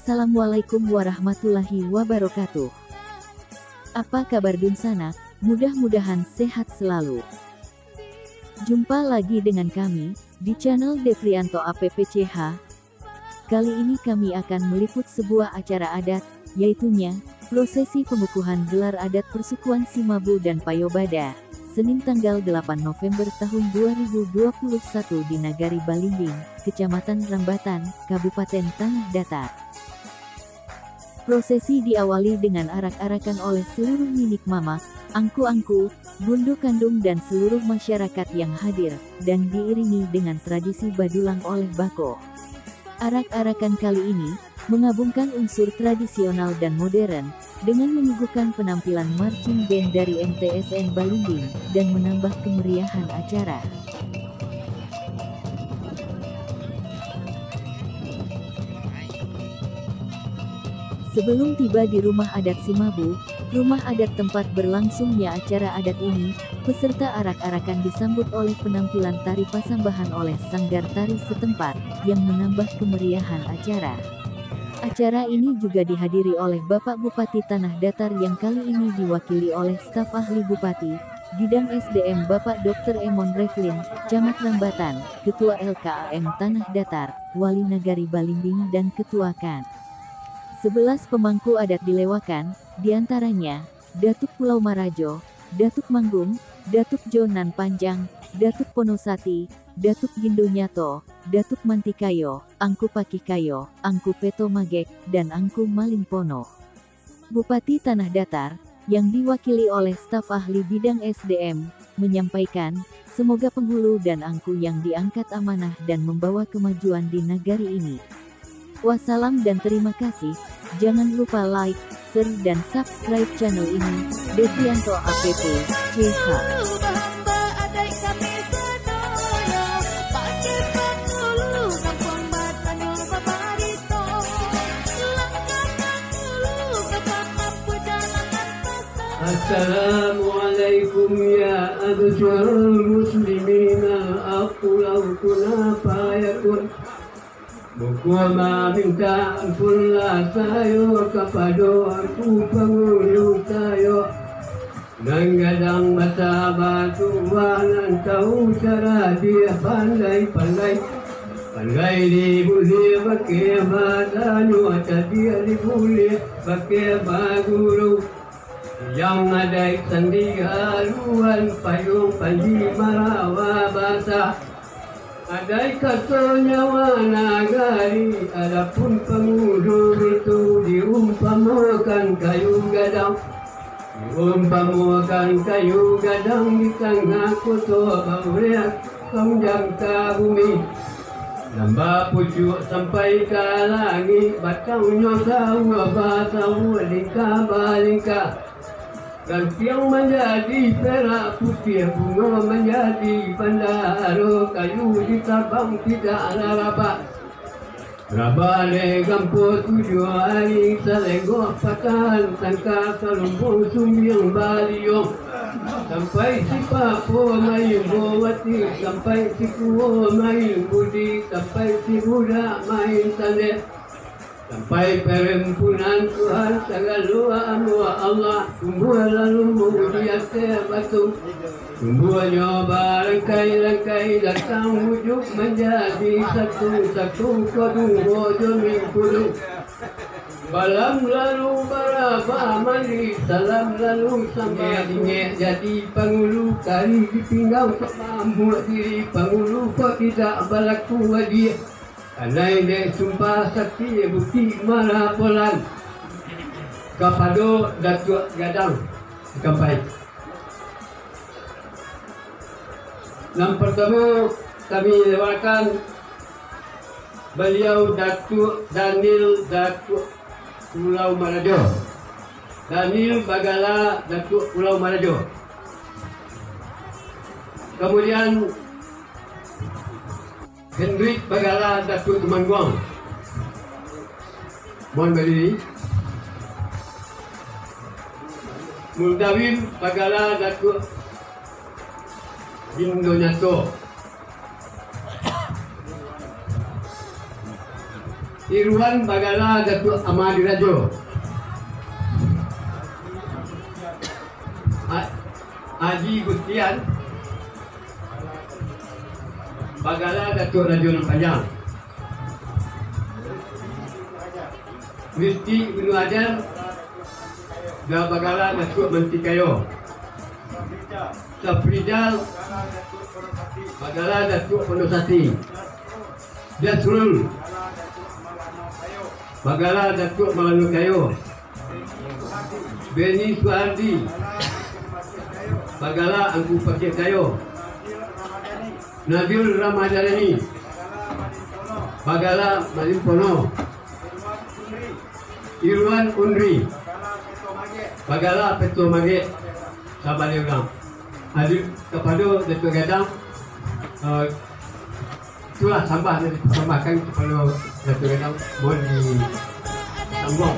Assalamualaikum warahmatullahi wabarakatuh. Apa kabar Dunsana? Mudah-mudahan sehat selalu. Jumpa lagi dengan kami di channel Devrianto APPCH. Kali ini kami akan meliput sebuah acara adat, yaitunya prosesi pengukuhan gelar adat persukuan Simabu dan Payobada, Senin tanggal 8 November tahun 2021 di Nagari Balimbing, Kecamatan Rambatan, Kabupaten Tanah Datar. Prosesi diawali dengan arak-arakan oleh seluruh ninik mama, angku-angku, bundu kandung dan seluruh masyarakat yang hadir, dan diiringi dengan tradisi badulang oleh bako. Arak-arakan kali ini menggabungkan unsur tradisional dan modern, dengan menyuguhkan penampilan marching band dari MTSN Balimbing, dan menambah kemeriahan acara. Sebelum tiba di rumah adat Simabu, rumah adat tempat berlangsungnya acara adat ini, peserta arak-arakan disambut oleh penampilan tari pasambahan oleh sanggar tari setempat, yang menambah kemeriahan acara. Acara ini juga dihadiri oleh Bapak Bupati Tanah Datar yang kali ini diwakili oleh staf ahli Bupati, Bidang SDM Bapak Dr. Emon Reflin, Camat Rambatan, Ketua LKAM Tanah Datar, Wali Nagari Balimbing dan Ketua KAN. 11 pemangku adat dilewakan, diantaranya, Datuk Pulau Marajo, Datuk Manggung, Datuk Jonan Panjang, Datuk Ponosati, Datuk Gindo Nyato, Datuk Mantikayo, Angku Pakikayo, Angku Peto Magek, dan Angku Malingpono. Bupati Tanah Datar, yang diwakili oleh staf ahli bidang SDM, menyampaikan, semoga penghulu dan angku yang diangkat amanah dan membawa kemajuan di negari ini. Wassalam dan terima kasih. Jangan lupa like, share dan subscribe channel ini. Devrianto APPCH. Assalamualaikum ya absyarul muslimina. Aku laukuna payakun. Buku minta ampun sayo kepada aku penghulu sayo. Nanggadang masa batuan tahu cara dia pandai-pandai. Pandai dibuli pakai badanyo, dia dibuli pakai baguru. Yang ada sandi haluan payung panji marawa basah. Adai katanya nagari, adapun pengudur itu diumpamakan kayu gadang. Diumpamakan kayu gadang di tengah kota Baureak, jangka bumi. Lamba pucuk sampai ke langit, batangnya sawa batang lingka-lingka. Gantiang menjadi perak putih, bunga menjadi bandaro, kayu ditabang tidak ada rabat. Rabale gampo 7 hari, salenggok pakan, tangka kalumpung sumbiang baliong. Sampai si papo main bowati, sampai si kuo main budi, sampai si budak main sandek. Sampai perempuan Tuhan segala amwa Allah, semua lalu mengujian batu. Semuanya barangkai-rangkai datang wujud menjadi satu-satu kedua demi kudu. Balam lalu berapa mandi, salam lalu sampai dingin jadi penghulu kali ditinggal membuat diri penghulu kok tidak berlaku dia. Andai dia sumpah sakti bukti mana polan kepada Datuk Gadang sampai. Yang pertama kami lewatkan beliau Datuk Daniel Datuk Pulau Marajo. Daniel Bagala Datuk Pulau Marajo. Kemudian Hendrik Bagala Datuk Temanggung. Mohon berdiri. Muldawin Bagala Datuk Gindo Nyato. Irwan Bagala Datuk Amadi Rajo. Haji Gustian Bagala Datuk Rajo Panjang. Misti Ibnu Hajar dan Bagala Datuk Menteri Kayo. Safrijal Bagala Datuk Pondosati. Jasrul Bagala Datuk Melanu Kayo. Beni Suhardi Bagala Angku Pakir Kayo. Nabil Ramadhani Bagala Malimpono. Irwan Unri Bagala Peto Mage. Sabali ulang. Hadir kepada Datuk Gadang. Itulah sampah yang dipersembahkan kepada Datuk Gadang. Mohon disambung.